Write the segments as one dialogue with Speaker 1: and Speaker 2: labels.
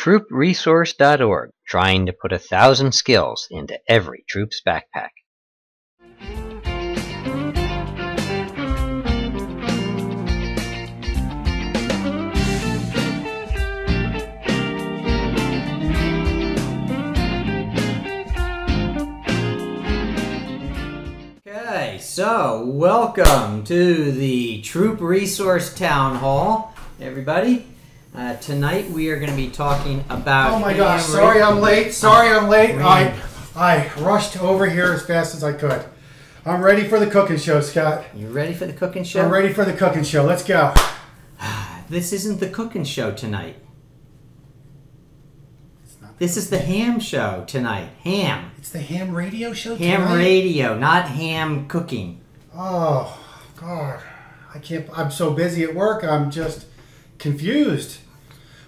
Speaker 1: TroopResource.org, trying to put 1,000 skills into every troop's backpack.
Speaker 2: Okay, so welcome to the Troop Resource Town Hall, everybody. Tonight we are going to be talking about...
Speaker 3: Oh my gosh, sorry I'm late. I rushed over here as fast as I could. I'm ready for the cooking show, Scott.
Speaker 2: You ready for the cooking show?
Speaker 3: I'm ready for the cooking show. Let's go.
Speaker 2: This isn't the cooking show tonight. This is the ham show tonight. Ham.
Speaker 3: It's the ham radio show tonight?
Speaker 2: Ham radio, not ham cooking.
Speaker 3: Oh, God. I'm so busy at work, I'm just confused.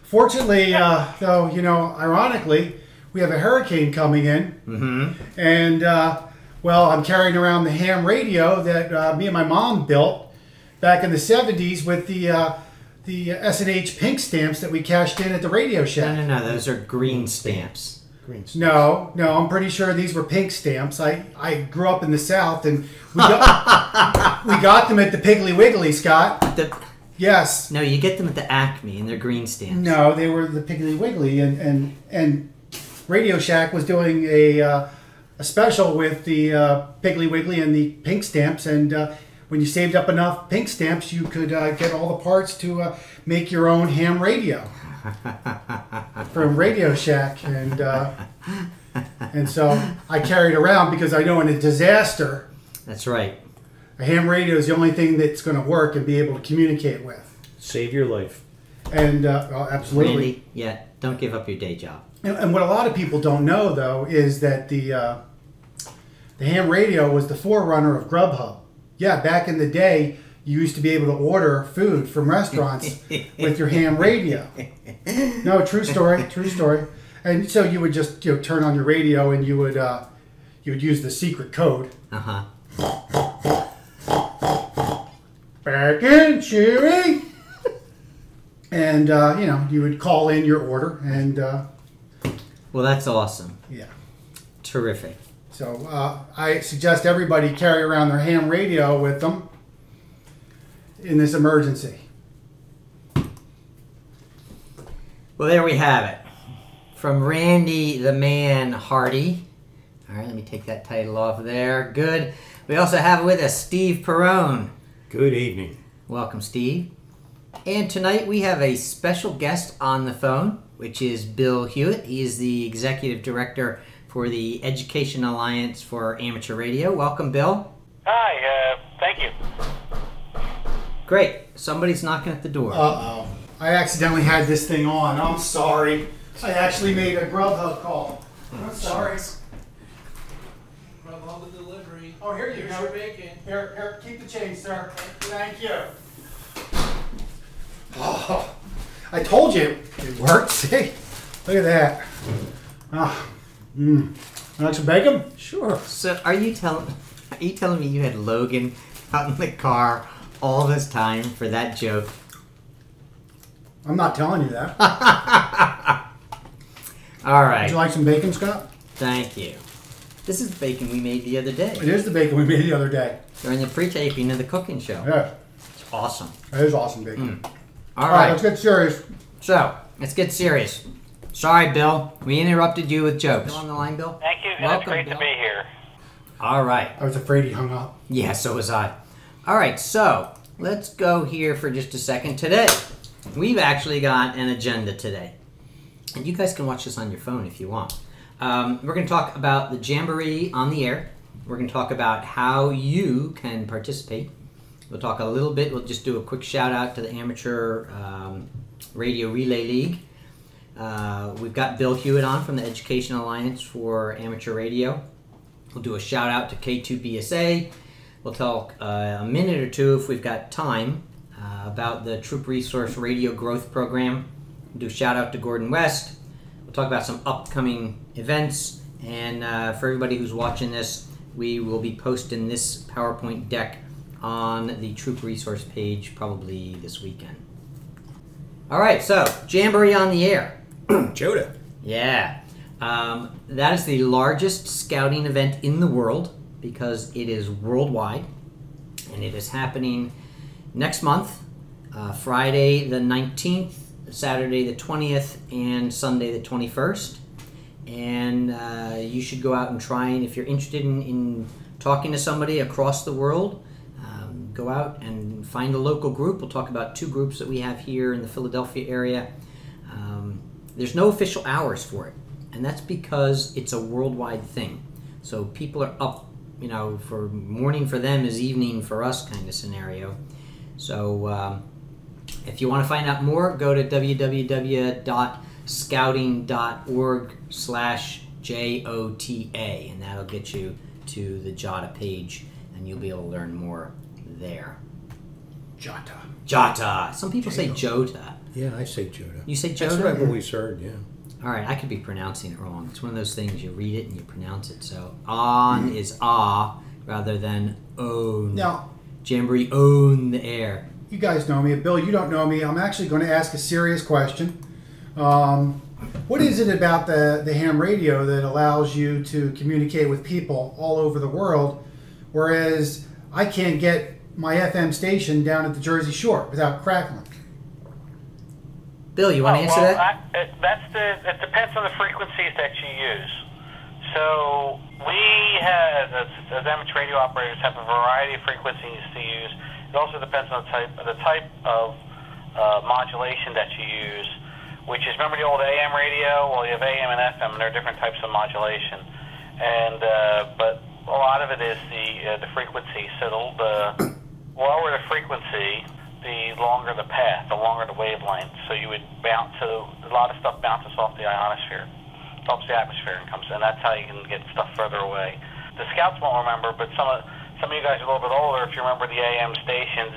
Speaker 3: Fortunately, though, ironically, we have a hurricane coming in. Mm-hmm. And, well, I'm carrying around the ham radio that me and my mom built back in the 70s with the S&H pink stamps that we cashed in at the Radio Shack.
Speaker 2: No, those are green stamps.
Speaker 3: No, I'm pretty sure these were pink stamps. I grew up in the South, and we got them at the Piggly Wiggly, Scott. Yes.
Speaker 2: No, you get them at the Acme, and they're green stamps.
Speaker 3: No, they were the Piggly Wiggly, and Radio Shack was doing a special with the Piggly Wiggly and the pink stamps, and when you saved up enough pink stamps, you could get all the parts to make your own ham radio from Radio Shack, and so I carried around because I know in a disaster.
Speaker 2: That's right.
Speaker 3: A ham radio is the only thing that's going to work and be able to communicate with.
Speaker 4: Save your life.
Speaker 3: And absolutely.
Speaker 2: Randy, yeah, don't give up your day job.
Speaker 3: And what a lot of people don't know, though, is that the ham radio was the forerunner of Grubhub. Yeah, back in the day, you used to be able to order food from restaurants with your ham radio. No, true story, true story. And so you would just turn on your radio and you would use the secret code.
Speaker 2: Uh-huh.
Speaker 3: Bacon, Chewy. And, you would call in your order and...
Speaker 2: well, that's awesome.
Speaker 3: Yeah.
Speaker 2: Terrific.
Speaker 3: So I suggest everybody carry around their ham radio with them in this emergency.
Speaker 2: Well, there we have it. From Randy the Man Hardy. All right, let me take that title off there. Good. We also have with us Steve Perrone.
Speaker 4: Good evening.
Speaker 2: Welcome, Steve. And tonight we have a special guest on the phone, which is Bill Hewitt. He is the Executive Director for the Education Alliance for Amateur Radio. Welcome, Bill.
Speaker 5: Hi, thank you.
Speaker 2: Great. Somebody's knocking at the door.
Speaker 3: Uh-oh. I accidentally had this thing on. I'm sorry. I actually made a Grubhub call. I'm sorry.
Speaker 5: Grubhub delivery.
Speaker 3: Oh, here you
Speaker 5: Here's
Speaker 3: go.
Speaker 5: your bacon.
Speaker 3: Here, keep the change, sir. Thank you. Oh, I told you it worked. See? Look at that. Want some bacon?
Speaker 2: Sure. So, are you telling me you had Logan out in the car all this time for that joke?
Speaker 3: I'm not telling you that.
Speaker 2: All right.
Speaker 3: Would you like some bacon, Scott?
Speaker 2: Thank you. This is the bacon we made the other day
Speaker 3: It is the bacon we made the other day.
Speaker 2: during the pre-taping of the cooking show.
Speaker 3: Yeah,
Speaker 2: It's awesome.
Speaker 3: it is awesome bacon.
Speaker 2: All right.
Speaker 3: Let's get serious.
Speaker 2: So, let's get serious. Sorry, Bill. We interrupted you with jokes. Still on the line, Bill?
Speaker 5: Thank you.
Speaker 2: Welcome,
Speaker 5: It's great
Speaker 2: Bill.
Speaker 5: to be here.
Speaker 2: All right.
Speaker 3: I was afraid he hung up.
Speaker 2: Yeah, so was I. All right, so let's go here for just a second. Today, we've actually got an agenda today. And you guys can watch this on your phone if you want. We're going to talk about the Jamboree on the air. We're going to talk about how you can participate. We'll talk a little bit. We'll just do a quick shout out to the Amateur Radio Relay League. We've got Bill Hewitt on from the Education Alliance for Amateur Radio. We'll do a shout out to K2BSA. We'll talk a minute or two if we've got time about the Troop Resource Radio Growth Program. We'll do a shout out to Gordon West. We'll talk about some upcoming events. And for everybody who's watching this, we will be posting this PowerPoint deck on the Troop Resource page probably this weekend. All right, so Jamboree on the air.
Speaker 4: Joda.
Speaker 2: Yeah. That is the largest scouting event in the world because it is worldwide, and it is happening next month, Friday the 19th, Saturday the 20th, and Sunday the 21st. And you should go out and try, and if you're interested in talking to somebody across the world, go out and find a local group. We'll talk about 2 groups that we have here in the Philadelphia area. There's no official hours for it, and that's because it's a worldwide thing. So people are up, for morning for them is evening for us kind of scenario. So if you want to find out more, go to www.scouting.org/JOTA, and that'll get you to the JOTA page, and you'll be able to learn more there.
Speaker 3: Jota.
Speaker 2: JOTA. Some people say Jota.
Speaker 4: Yeah, I say Joda.
Speaker 2: You say
Speaker 4: That's
Speaker 2: Jota?
Speaker 4: what I've always heard, yeah.
Speaker 2: All right, I could be pronouncing it wrong. It's one of those things, you read it and you pronounce it. So, on is ah rather than own.
Speaker 3: Now,
Speaker 2: Jamboree, own the air.
Speaker 3: you guys know me. Bill, you don't know me. I'm actually going to ask a serious question. What is it about the ham radio that allows you to communicate with people all over the world, whereas I can't get my FM station down at the Jersey Shore without crackling?
Speaker 2: Bill, you want to answer that?
Speaker 5: It depends on the frequencies that you use. So we have, as amateur radio operators, have a variety of frequencies to use. It also depends on the type of modulation that you use, which is, remember the old AM radio? Well, you have AM and FM, and there are different types of modulation. And but a lot of it is the frequency. So the lower the frequency, the longer the path, the longer the wavelength. So you would bounce. So a lot of stuff bounces off the ionosphere, helps the atmosphere, and comes. And that's how you can get stuff further away. The scouts won't remember, but some of you guys are a little bit older. If you remember the AM stations,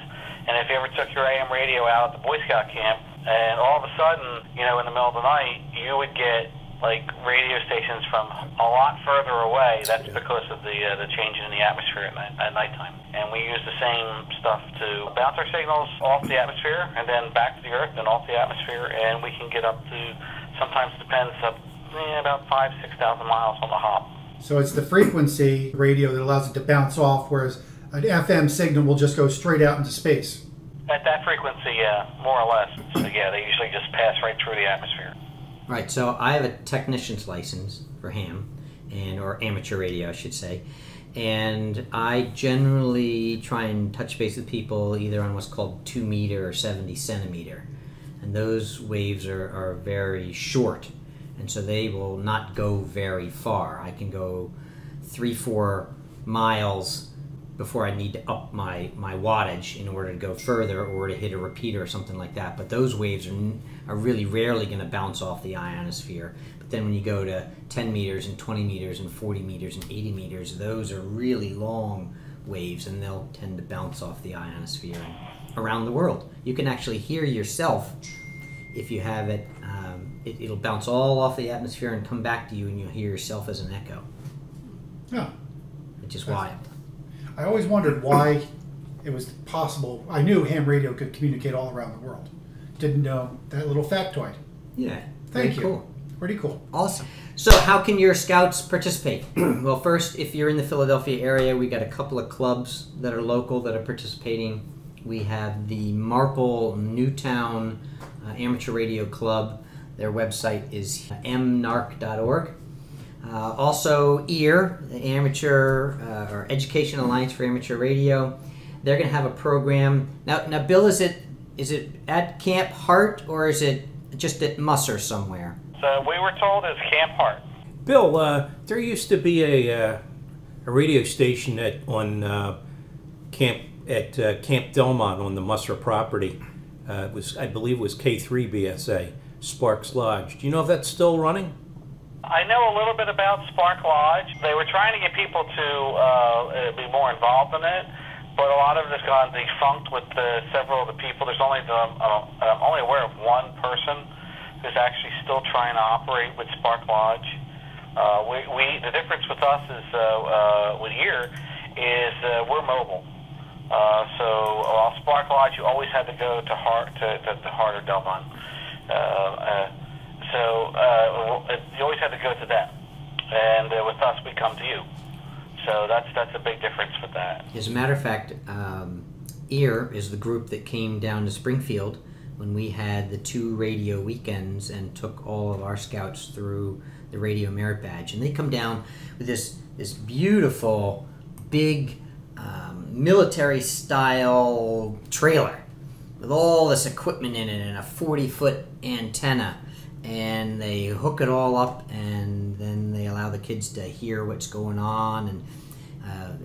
Speaker 5: and if you ever took your AM radio out at the Boy Scout camp, and all of a sudden, in the middle of the night, you would get like radio stations from a lot further away. That's because of the change in the atmosphere at nighttime. And we use the same stuff to bounce our signals off the atmosphere and then back to the Earth and off the atmosphere, and we can get up to, sometimes depends, about 5,000-6,000 miles on the hop.
Speaker 3: So it's the frequency radio that allows it to bounce off, whereas an FM signal will just go straight out into space.
Speaker 5: At that frequency, yeah, more or less. So yeah, they usually just pass right through the atmosphere.
Speaker 2: Right, so I have a technician's license for ham, or amateur radio, I should say. And I generally try and touch base with people either on what's called 2 meter or 70 centimeter. And those waves are very short, and so they will not go very far. I can go 3-4 miles before I need to up my wattage in order to go further or to hit a repeater or something like that. But those waves are really rarely going to bounce off the ionosphere. But then when you go to 10 meters and 20 meters and 40 meters and 80 meters, those are really long waves, and they'll tend to bounce off the ionosphere and around the world. You can actually hear yourself if you have it. It'll bounce all off the atmosphere and come back to you, and you'll hear yourself as an echo.
Speaker 3: Yeah.
Speaker 2: Which is wild.
Speaker 3: I always wondered why it was possible. I knew ham radio could communicate all around the world. Didn't know that little factoid.
Speaker 2: Yeah.
Speaker 3: Thank you.
Speaker 2: Cool.
Speaker 3: Pretty cool.
Speaker 2: Awesome. So how can your scouts participate? Well, first, if you're in the Philadelphia area, we got a couple of clubs that are local that are participating. We have the Marple Newtown Amateur Radio Club. Their website is mnarc.org. Also, EAR, the Amateur or Education Alliance for Amateur Radio. They're going to have a program. Now, Bill, is it at Camp Hart or is it just at Musser somewhere?
Speaker 5: So we were told it's Camp Hart.
Speaker 4: Bill, there used to be a radio station on Camp Delmont on the Musser property. I believe it was K3 BSA, Sparks Lodge. Do you know if that's still running?
Speaker 5: I know a little bit about Spark Lodge. They were trying to get people to be more involved in it, but a lot of it has gone defunct with several of the people. There's only I'm only aware of one person who's actually still trying to operate with Spark Lodge. The difference with us is with here is we're mobile. So while Spark Lodge, you always had to go to Hart or Delmont. So you always had to go to them, and with us, we come to you. So that's a big difference with that.
Speaker 2: As a matter of fact, EAR is the group that came down to Springfield when we had the 2 radio weekends and took all of our scouts through the radio merit badge. And they come down with this beautiful, big, military-style trailer with all this equipment in it and a 40-foot antenna. And they hook it all up, and then they allow the kids to hear what's going on. And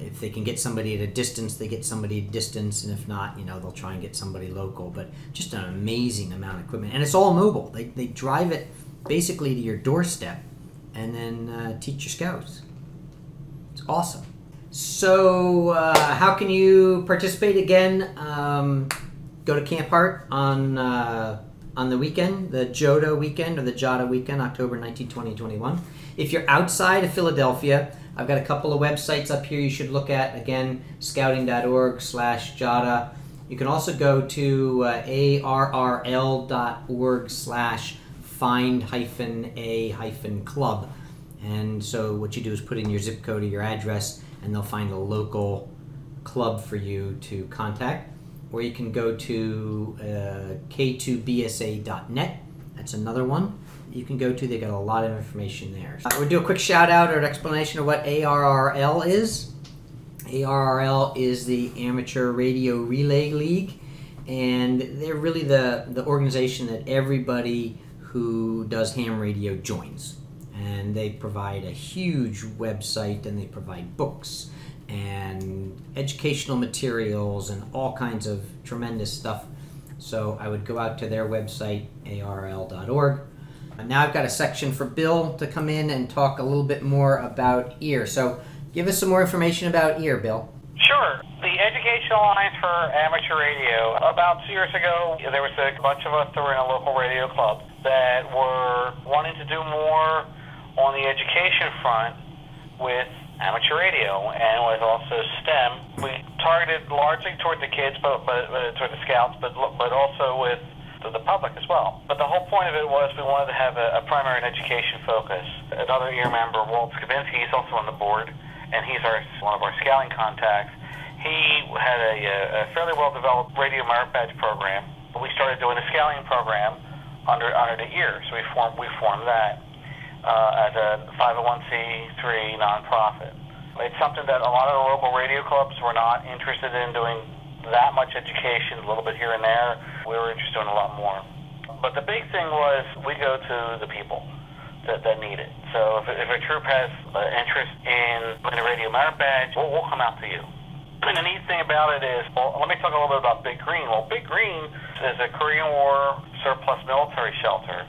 Speaker 2: if they can get somebody at a distance, they get somebody at a distance, and if not, they'll try and get somebody local. But just an amazing amount of equipment, and it's all mobile. They drive it basically to your doorstep, and then teach your scouts. It's awesome. So how can you participate again? Go to Camp Hart on the weekend, the JOTA weekend or the JOTA weekend, October 19, 2021. If you're outside of Philadelphia, I've got a couple of websites up here you should look at. Again, scouting.org/JOTA. You can also go to arrl.org/find-a-club. And so what you do is put in your zip code or your address, and they'll find a local club for you to contact. Or you can go to k2bsa.net. That's another one you can go to. They got a lot of information there. We'll do a quick shout out or an explanation of what ARRL is. ARRL is the Amateur Radio Relay League, and they're really the organization that everybody who does ham radio joins. And they provide a huge website, and they provide books and educational materials and all kinds of tremendous stuff. So I would go out to their website, arrl.org. Now I've got a section for Bill to come in and talk a little bit more about EAR. So give us some more information about EAR, Bill.
Speaker 5: Sure. The Educational Alliance for Amateur Radio, about 2 years ago, there was a bunch of us that were in a local radio club that were wanting to do more on the education front with amateur radio, and with also STEM. We targeted largely toward the kids, but toward the scouts, but also with the public as well. But the whole point of it was we wanted to have a primary education focus. Another EAR member, Walt Skavinsky, he's also on the board, and he's one of our scouting contacts. He had a fairly well-developed radio merit badge program. We started doing a scouting program under the EAR, so we formed that as a 501c3 nonprofit. It's something that a lot of the local radio clubs were not interested in doing that much education, a little bit here and there. We were interested in a lot more. But the big thing was we go to the people that need it. So if a troop has interest in a radio merit badge, we'll come out to you. And the neat thing about it is, well, let me talk a little bit about Big Green. Well, Big Green is a Korean War surplus military shelter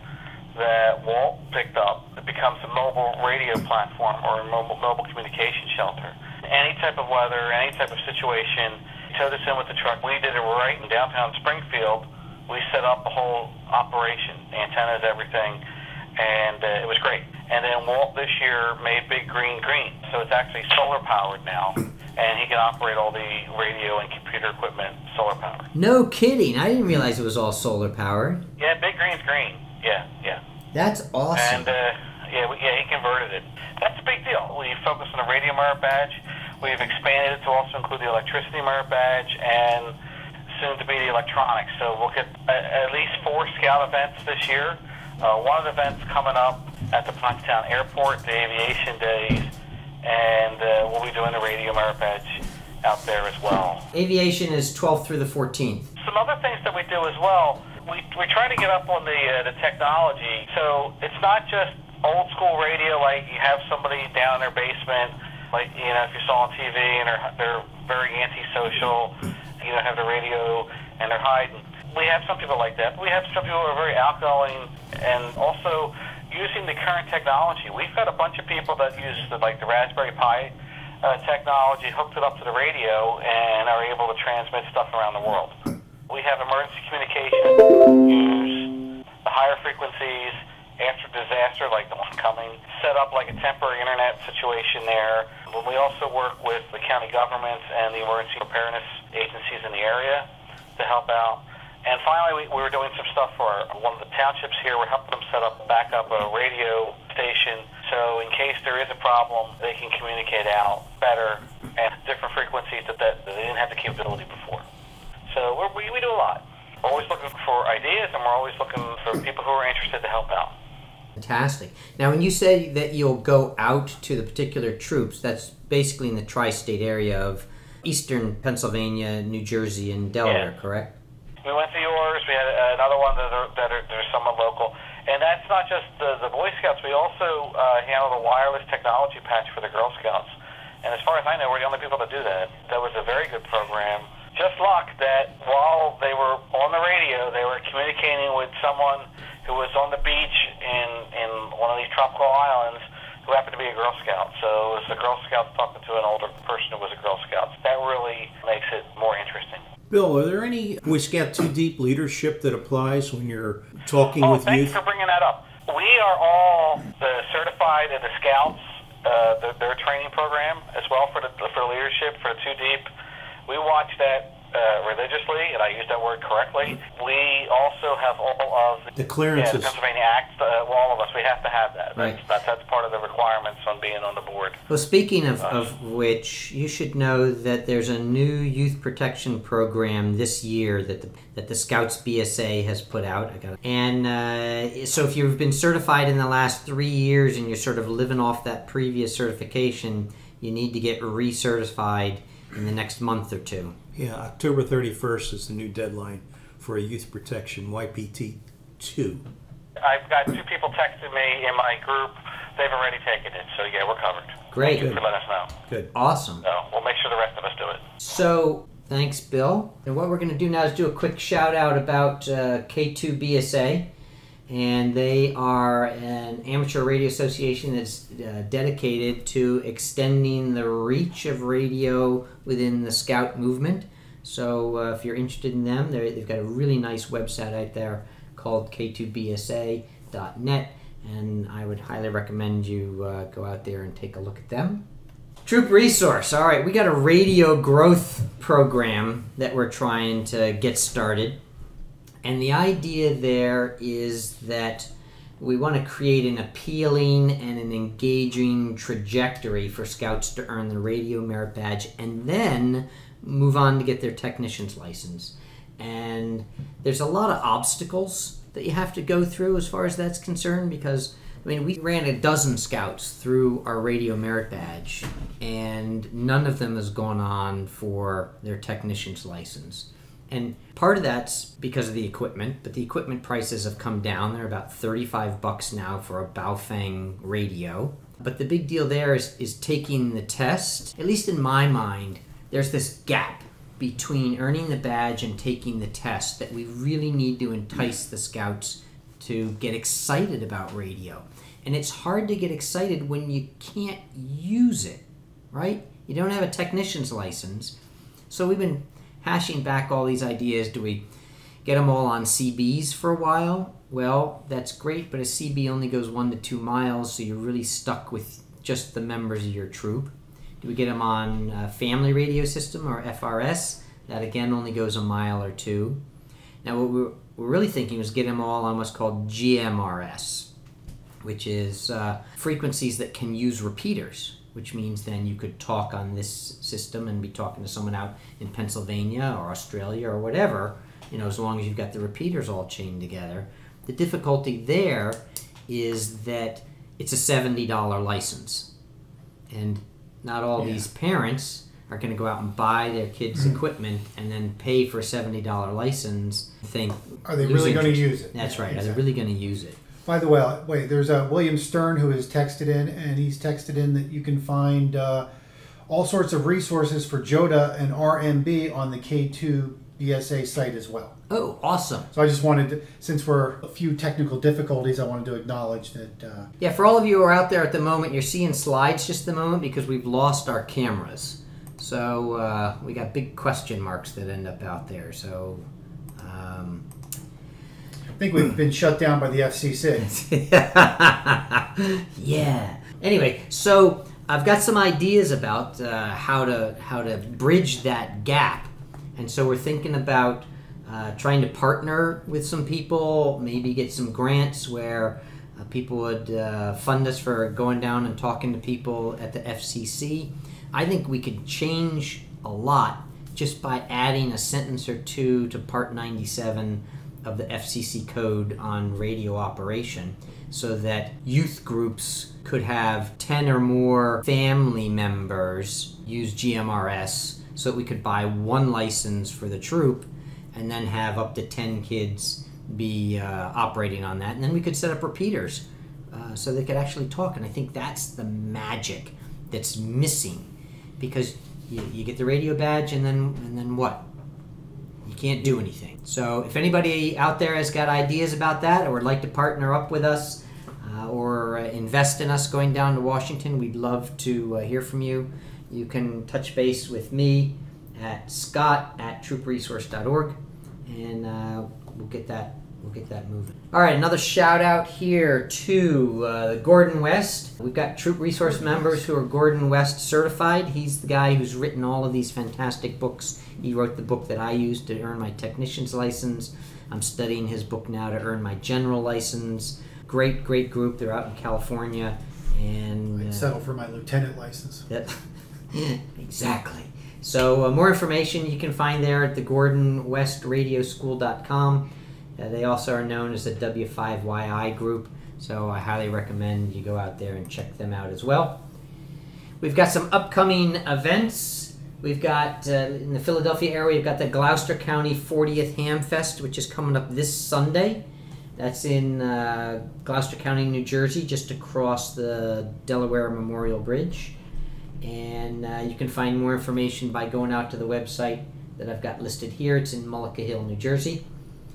Speaker 5: that Walt picked up. It becomes a mobile radio platform or a mobile communication shelter. Any type of weather, any type of situation, he towed us in with the truck. We did it right in downtown Springfield. We set up the whole operation, antennas, everything, and it was great. And then Walt this year made Big Green green, so it's actually solar powered now, and he can operate all the radio and computer equipment solar powered.
Speaker 2: No kidding! I didn't realize it was all solar powered.
Speaker 5: Yeah, Big Green's green. Yeah.
Speaker 2: That's awesome.
Speaker 5: And he converted it. That's a big deal. We focus on the radio merit badge. We've expanded it to also include the electricity merit badge and soon to be the electronics. So we'll get at least 4 scout events this year. One of the events coming up at the Pottstown Airport, the aviation days, and we'll be doing the radio merit badge out there as well.
Speaker 2: Aviation is 12th through the 14th.
Speaker 5: Some other things that we do as well, we try to get up on the technology. So it's not just old school radio, like you have somebody down in their basement, like, if you saw on TV and they're very antisocial, have the radio and they're hiding. We have some people like that, but we have some people who are very outgoing and also using the current technology. We've got a bunch of people that use the Raspberry Pi technology, hooked it up to the radio, and are able to transmit stuff around the world. We have emergency communication, use the higher frequencies after disaster, like the one coming, set up like a temporary internet situation there. But we also work with the county governments and the emergency preparedness agencies in the area to help out. And finally, we were doing some stuff for one of the townships here. We're helping them set up, back up a radio station, so in case there is a problem, they can communicate out better at different frequencies that they didn't have the capability before. So we do a lot. We're always looking for ideas, and we're always looking for people who are interested to help out.
Speaker 2: Fantastic. Now, when you say that you'll go out to the particular troops, that's basically in the tri-state area of eastern Pennsylvania, New Jersey, and Delaware, correct?
Speaker 5: We went to yours. We had another one there's somewhat local. And that's not just the Boy Scouts. We also handle the wireless technology patch for the Girl Scouts. And as far as I know, we're the only people that do that. That was a very good program. Just luck that while they were on the radio, they were communicating with someone who was on the beach in one of these tropical islands who happened to be a Girl Scout. So it was the Girl Scouts talking to an older person who was a Girl Scout. That really makes it more interesting.
Speaker 4: Bill, are there any Boy Scout 2 Deep leadership that applies when you're talking with
Speaker 5: thanks
Speaker 4: youth?
Speaker 5: for bringing that up. We are all certified in the Scouts, their training program as well for leadership for 2 Deep. We watch that religiously, and I use that word correctly. We also have all of
Speaker 4: The clearances.
Speaker 5: the Pennsylvania Act. All of us, we have to have that.
Speaker 2: Right.
Speaker 5: That's part of the requirements on being on the board.
Speaker 2: Well, speaking of which, you should know that there's a new youth protection program this year that the Scouts BSA has put out. And so if you've been certified in the last 3 years and you're sort of living off that previous certification, you need to get recertified in the next month or two.
Speaker 4: Yeah, October 31st is the new deadline for a youth protection, YPT 2.
Speaker 5: I've got 2 people texting me in my group. They've already taken it, so yeah, we're covered.
Speaker 2: Great.
Speaker 5: Thank you for letting us know.
Speaker 4: Good.
Speaker 2: Awesome.
Speaker 5: So we'll make sure the rest of us do it.
Speaker 2: So, thanks, Bill. And what we're going to do now is do a quick shout out about K2 BSA. And they are an amateur radio association that's dedicated to extending the reach of radio within the Scout movement. So if you're interested in them, they've got a really nice website out there called k2bsa.net, and I would highly recommend you go out there and take a look at them. Troop Resource. All right, we got a radio growth program that we're trying to get started. And the idea there is that we want to create an appealing and an engaging trajectory for Scouts to earn the Radio Merit Badge and then move on to get their technician's license. And there's a lot of obstacles that you have to go through as far as that's concerned, because I mean, we ran a dozen Scouts through our Radio Merit Badge, and none of them has gone on for their technician's license. And part of that's because of the equipment, but the equipment prices have come down. They're about $35 now for a Baofeng radio. But the big deal there is taking the test. At least in my mind, there's this gap between earning the badge and taking the test that we really need to entice the Scouts to get excited about radio. And it's hard to get excited when you can't use it, right? You don't have a technician's license. So we've been hashing back all these ideas. Do we get them all on CBs for a while? Well, that's great, but a CB only goes 1 to 2 miles, so you're really stuck with just the members of your troop. Do we get them on Family Radio System or FRS? That again only goes a mile or 2. Now what we're really thinking was get them all on what's called GMRS, which is frequencies that can use repeaters, which means then you could talk on this system and be talking to someone out in Pennsylvania or Australia or whatever, you know, as long as you've got the repeaters all chained together. The difficulty there is that it's a $70 license, and not all these parents are going to go out and buy their kids' equipment and then pay for a $70 license and think,
Speaker 3: are they really going to use it?
Speaker 2: That's right.
Speaker 3: Exactly.
Speaker 2: Are they really going to use it?
Speaker 3: By the way, there's William Stern who has texted in, and he's texted in that you can find all sorts of resources for JOTA and RMB on the K2 BSA site as well.
Speaker 2: Oh, awesome.
Speaker 3: So I just wanted to, since we're a few technical difficulties, I wanted to acknowledge that.
Speaker 2: Yeah, for all of you who are out there at the moment, you're seeing slides just a moment because we've lost our cameras. So we got big question marks that end up out there. So
Speaker 3: I think we've been shut down by the FCC.
Speaker 2: Yeah. Anyway, so I've got some ideas about how to bridge that gap, and so we're thinking about trying to partner with some people, maybe get some grants where people would fund us for going down and talking to people at the FCC. I think we could change a lot just by adding a sentence or two to Part 97 of the FCC code on radio operation, so that youth groups could have 10 or more family members use GMRS, so that we could buy one license for the troop and then have up to 10 kids be operating on that. And then we could set up repeaters so they could actually talk. And I think that's the magic that's missing, because you get the radio badge and then what? You can't do anything. So if anybody out there has got ideas about that, or would like to partner up with us or invest in us going down to Washington, we'd love to hear from you. You can touch base with me at scott@troopresource.org, and we'll get that moving. All right, another shout out here to Gordon West. We've got Troop Resource members who are Gordon West certified. He's the guy who's written all of these fantastic books. He wrote the book that I used to earn my technician's license. I'm studying his book now to earn my general license. Great group. They're out in California, and
Speaker 3: I'd settle for my lieutenant license.
Speaker 2: Exactly. So more information you can find there at the GordonWestRadioschool.com. They also are known as the W5YI group, so I highly recommend you go out there and check them out as well. We've got some upcoming events. We've got, in the Philadelphia area, we've got the Gloucester County 40th Ham Fest, which is coming up this Sunday. That's in Gloucester County, New Jersey, just across the Delaware Memorial Bridge. And you can find more information by going out to the website that I've got listed here. It's in Mullica Hill, New Jersey.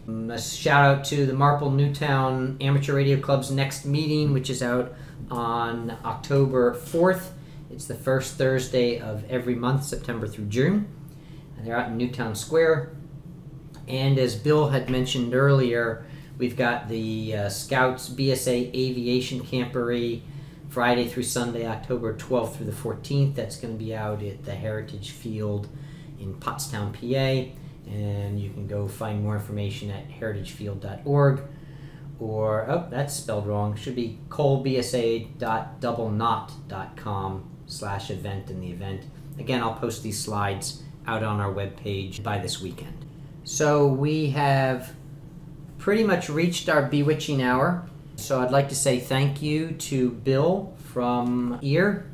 Speaker 2: A shout out to the Marple Newtown Amateur Radio Club's next meeting, which is out on October 4th. It's the first Thursday of every month, September through June. And they're out in Newtown Square. And as Bill had mentioned earlier, we've got the Scouts BSA Aviation Camporee Friday through Sunday, October 12th through the 14th. That's going to be out at the Heritage Field in Pottstown, PA. And you can go find more information at heritagefield.org, or, oh, that's spelled wrong. It should be colebsa.doublenot.com/event in the event. Again, I'll post these slides out on our webpage by this weekend. So we have pretty much reached our bewitching hour. So I'd like to say thank you to Bill from EAR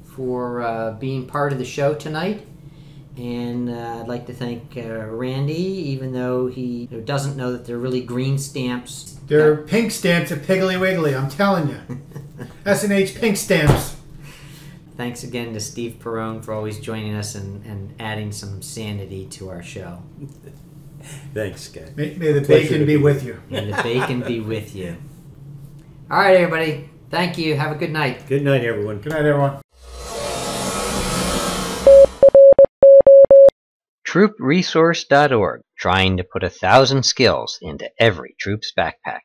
Speaker 2: for being part of the show tonight. And I'd like to thank Randy, even though he doesn't know that they're really green stamps.
Speaker 3: They're pink stamps at Piggly Wiggly, I'm telling you. S&H pink stamps.
Speaker 2: Thanks again to Steve Perrone for always joining us and adding some sanity to our show.
Speaker 4: Thanks, Scott.
Speaker 3: May the bacon be with you.
Speaker 2: May the bacon be with you. All right, everybody. Thank you. Have a good night.
Speaker 4: Good night, everyone.
Speaker 3: Good night, everyone.
Speaker 1: TroopResource.org, trying to put 1,000 skills into every troop's backpack.